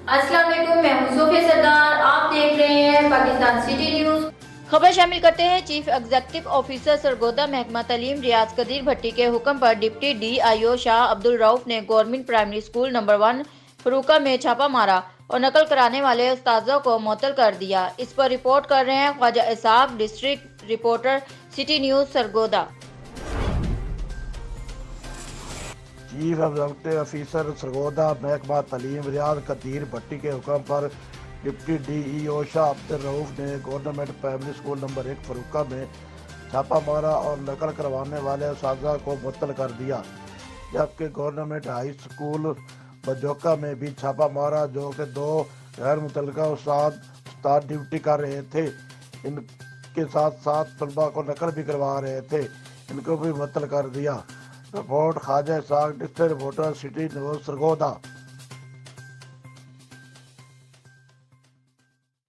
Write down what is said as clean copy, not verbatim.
अस्सलाम वालेकुम, मैं हूं सोफिया सरदार। आप देख रहे हैं पाकिस्तान सिटी न्यूज। खबर शामिल करते हैं। चीफ एग्जीक्यूटिव ऑफिसर सरगोदा महकमा तालीम रियाज कदीर भट्टी के हुक्म पर डिप्टी DIO शाह अब्दुल रऊफ ने government primary school number 1 Farooka में छापा मारा और नकल कराने वाले उस्तादों को मुअत्तल कर दिया। इस पर रिपोर्ट कर रहे हैं Khawaja Ishaq, district reporter City News Sargodha. Chief executive officer Sargodha महकमा तालीम रियाज कदीर भट्टी के हुक्म पर डिप्टी DEO शाह अब्दुल रऊफ ने government primary school number 1 Farooka में छापा मारा और नकल करवाने वाले उस्ताद को मुअत्तल कर दिया, जबकि गवर्नमेंट हाई स्कूल बजोका में भी छापा मारा, जो कि 2 गैर मुतल्लिका उस्ताद ड्यूटी कर रहे थे। इनके साथ साथ तलबा को नकल भी करवा रहे थे, इनको भी मुअत्तल कर दिया। Report Khawaja Ishaq, district reporter City News Sargodha.